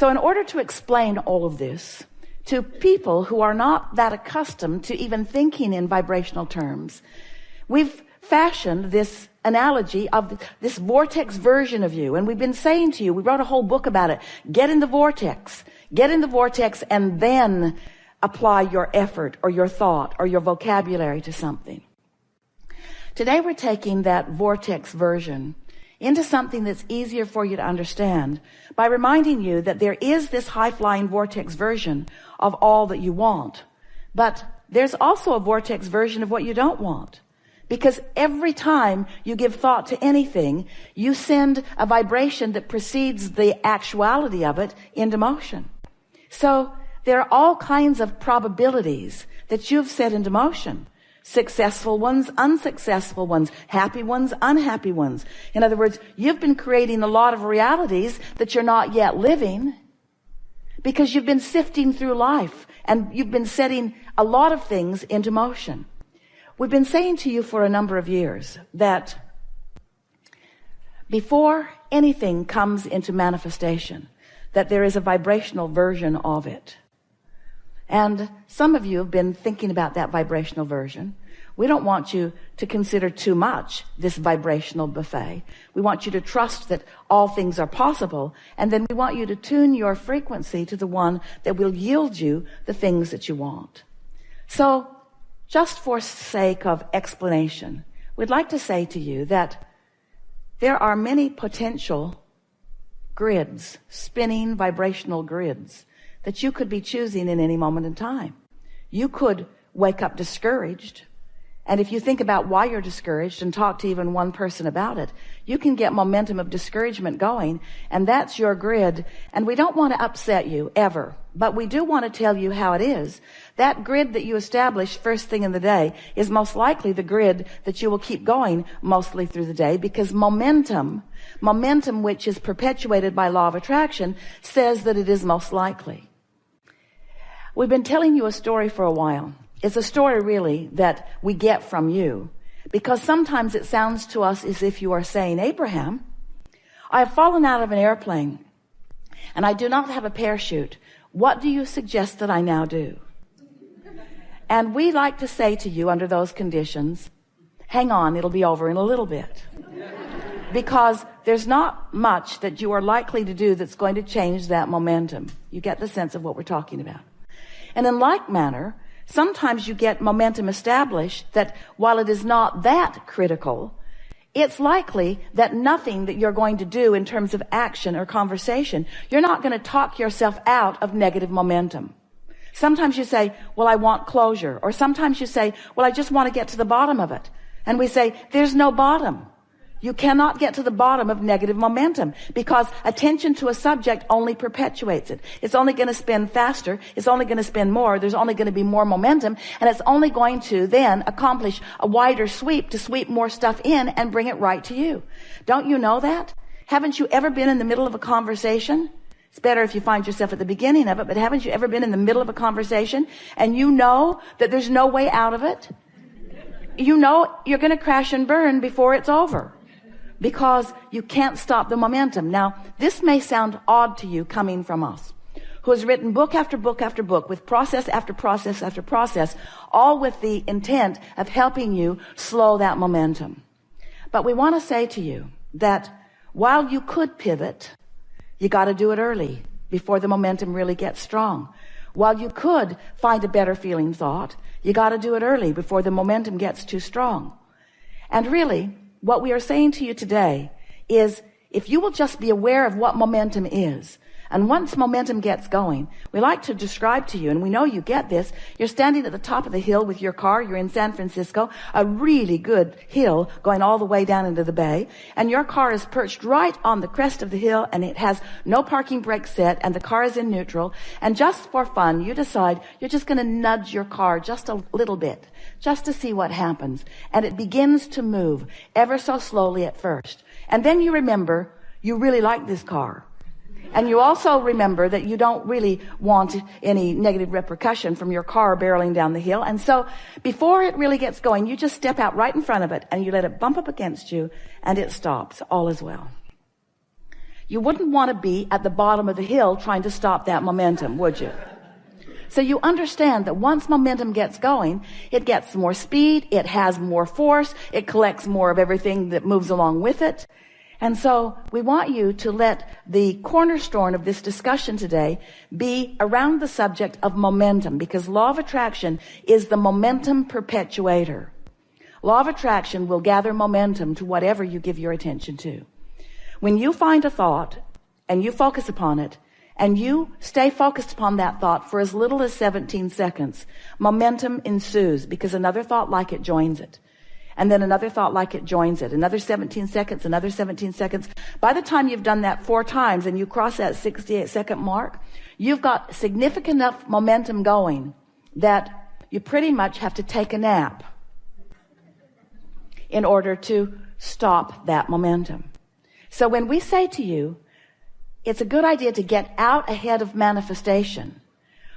So in order to explain all of this to people who are not that accustomed to even thinking in vibrational terms, we've fashioned this analogy of this vortex version of you. And we've been saying to you, we wrote a whole book about it. Get in the vortex, and then apply your effort or your thought or your vocabulary to something. Today we're taking that vortex version into something that's easier for you to understand by reminding you that there is this high-flying vortex version of all that you want. But there's also a vortex version of what you don't want. Because every time you give thought to anything, you send a vibration that precedes the actuality of it into motion. So there are all kinds of probabilities that you've set into motion. Successful ones, unsuccessful ones, happy ones, unhappy ones. In other words, you've been creating a lot of realities that you're not yet living because you've been sifting through life and you've been setting a lot of things into motion. We've been saying to you for a number of years that before anything comes into manifestation, that there is a vibrational version of it. And some of you have been thinking about that vibrational version. We don't want you to consider too much this vibrational buffet. We want you to trust that all things are possible. And then we want you to tune your frequency to the one that will yield you the things that you want. So just for sake of explanation, we'd like to say to you that there are many potential grids, spinning vibrational grids, that you could be choosing in any moment in time. You could wake up discouraged. And if you think about why you're discouraged and talk to even one person about it, you can get momentum of discouragement going, and that's your grid. And we don't want to upset you ever, but we do want to tell you how it is. That grid that you establish first thing in the day is most likely the grid that you will keep going mostly through the day, because momentum which is perpetuated by law of attraction, says that it is most likely. We've been telling you a story for a while. It's a story really that we get from you, because sometimes it sounds to us as if you are saying, Abraham, I have fallen out of an airplane and I do not have a parachute. What do you suggest that I now do? And we like to say to you under those conditions, hang on, it'll be over in a little bit. Because there's not much that you are likely to do that's going to change that momentum. You get the sense of what we're talking about. And in like manner, sometimes you get momentum established that while it is not that critical, it's likely that nothing that you're going to do in terms of action or conversation, you're not going to talk yourself out of negative momentum. Sometimes you say, well, I want closure. Or sometimes you say, well, I just want to get to the bottom of it. And we say, there's no bottom. You cannot get to the bottom of negative momentum, because attention to a subject only perpetuates it. It's only going to spin faster. It's only going to spin more. There's only going to be more momentum, and it's only going to then accomplish a wider sweep to sweep more stuff in and bring it right to you. Don't you know that? Haven't you ever been in the middle of a conversation? It's better if you find yourself at the beginning of it, but haven't you ever been in the middle of a conversation and you know that there's no way out of it? You know you're going to crash and burn before it's over, because you can't stop the momentum. Now, this may sound odd to you coming from us, who has written book after book after book with process after process after process, all with the intent of helping you slow that momentum. But we want to say to you that while you could pivot, you got to do it early before the momentum really gets strong. While you could find a better feeling thought, you got to do it early before the momentum gets too strong. And really, what we are saying to you today is, if you will just be aware of what momentum is, and once momentum gets going, we like to describe to you, and we know you get this, you're standing at the top of the hill with your car, you're in San Francisco, a really good hill going all the way down into the bay, and your car is perched right on the crest of the hill, and it has no parking brake set, and the car is in neutral, and just for fun, you decide you're just going to nudge your car just a little bit, just to see what happens, and it begins to move ever so slowly at first, and then you remember you really like this car. And you also remember that you don't really want any negative repercussion from your car barreling down the hill. And so before it really gets going, you just step out right in front of it and you let it bump up against you and it stops. All is well. you wouldn't want to be at the bottom of the hill trying to stop that momentum, would you? So you understand that once momentum gets going, it gets more speed, it has more force, it collects more of everything that moves along with it. And so we want you to let the cornerstone of this discussion today be around the subject of momentum, because law of attraction is the momentum perpetuator. Law of attraction will gather momentum to whatever you give your attention to. When you find a thought and you focus upon it, and you stay focused upon that thought for as little as 17 seconds, momentum ensues, because another thought like it joins it. And then another thought like it joins it. Another 17 seconds, another 17 seconds. By the time you've done that 4 times and you cross that 68-second mark, you've got significant enough momentum going that you pretty much have to take a nap in order to stop that momentum. So when we say to you, it's a good idea to get out ahead of manifestation,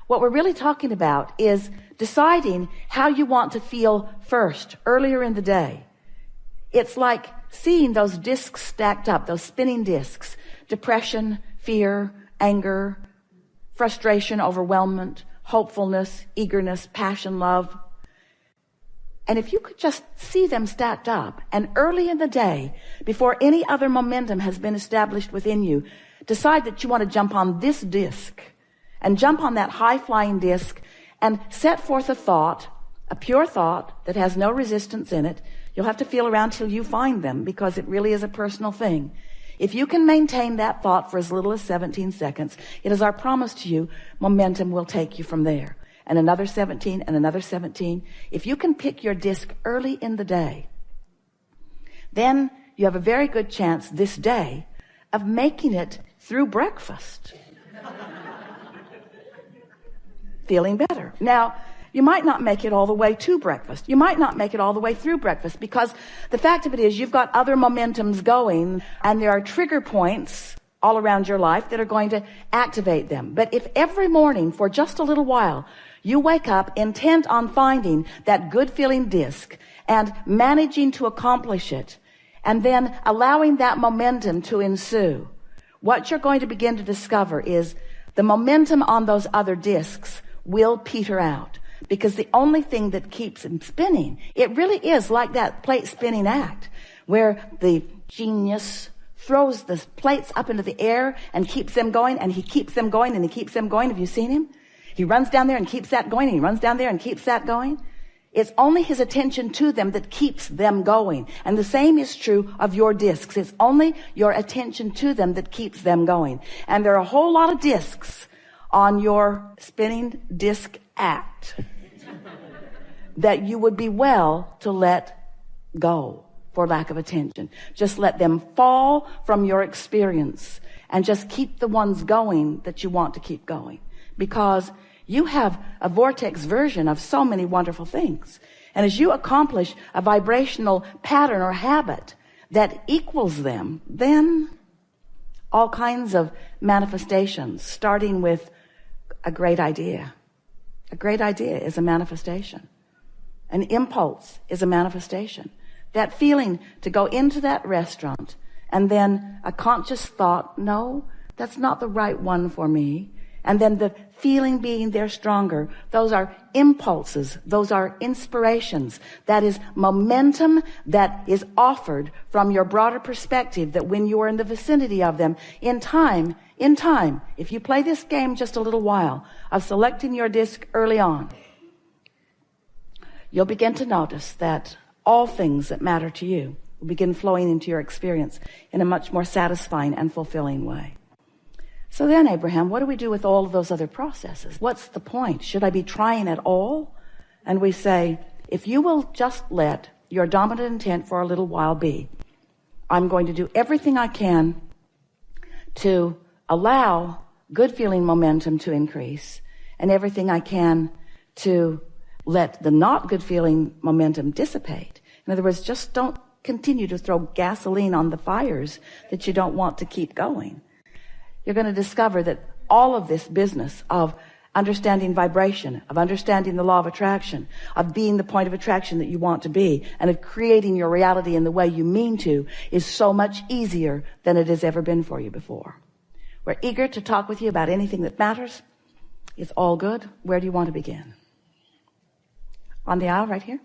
what we're really talking about is deciding how you want to feel first, earlier in the day. It's like seeing those discs stacked up, those spinning discs: depression, fear, anger, frustration, overwhelmment, hopefulness, eagerness, passion, love. And if you could just see them stacked up, and early in the day, before any other momentum has been established within you, decide that you want to jump on this disc, and jump on that high-flying disc and set forth a thought, a pure thought that has no resistance in it. You'll have to feel around till you find them, because it really is a personal thing. If you can maintain that thought for as little as 17 seconds, it is our promise to you, momentum will take you from there. And another 17 and another 17. If you can pick your disc early in the day, then you have a very good chance this day of making it through breakfast. Feeling better. Now, you might not make it all the way to breakfast. You might not make it all the way through breakfast, because the fact of it is you've got other momentums going, and there are trigger points all around your life that are going to activate them. But if every morning for just a little while you wake up intent on finding that good feeling disc and managing to accomplish it, and then allowing that momentum to ensue, what you're going to begin to discover is the momentum on those other discs will peter out, because the only thing that keeps them spinning, it really is like that plate spinning act where the genius throws the plates up into the air and keeps them going, and he keeps them going, and he keeps them going. Have you seen him? He runs down there and keeps that going, and he runs down there and keeps that going. It's only his attention to them that keeps them going. And the same is true of your discs. It's only your attention to them that keeps them going. And there are a whole lot of discs on your spinning disc act that you would be well to let go for lack of attention. Just let them fall from your experience, and just keep the ones going that you want to keep going, because you have a vortex version of so many wonderful things. And as you accomplish a vibrational pattern or habit that equals them, then all kinds of manifestations, starting with a great idea. A great idea is a manifestation. An impulse is a manifestation. That feeling to go into that restaurant, and then a conscious thought, no, that's not the right one for me. And then the feeling being there stronger. Those are impulses. Those are inspirations. That is momentum that is offered from your broader perspective, that when you are in the vicinity of them, in time, if you play this game just a little while of selecting your disc early on, you'll begin to notice that all things that matter to you will begin flowing into your experience in a much more satisfying and fulfilling way. So then, Abraham, what do we do with all of those other processes? What's the point? Should I be trying at all? And we say, if you will just let your dominant intent for a little while be, I'm going to do everything I can to allow good feeling momentum to increase, and everything I can to let the not good feeling momentum dissipate. In other words, just don't continue to throw gasoline on the fires that you don't want to keep going. You're going to discover that all of this business of understanding vibration, of understanding the law of attraction, of being the point of attraction that you want to be, and of creating your reality in the way you mean to, is so much easier than it has ever been for you before. We're eager to talk with you about anything that matters. It's all good. Where do you want to begin? On the aisle right here.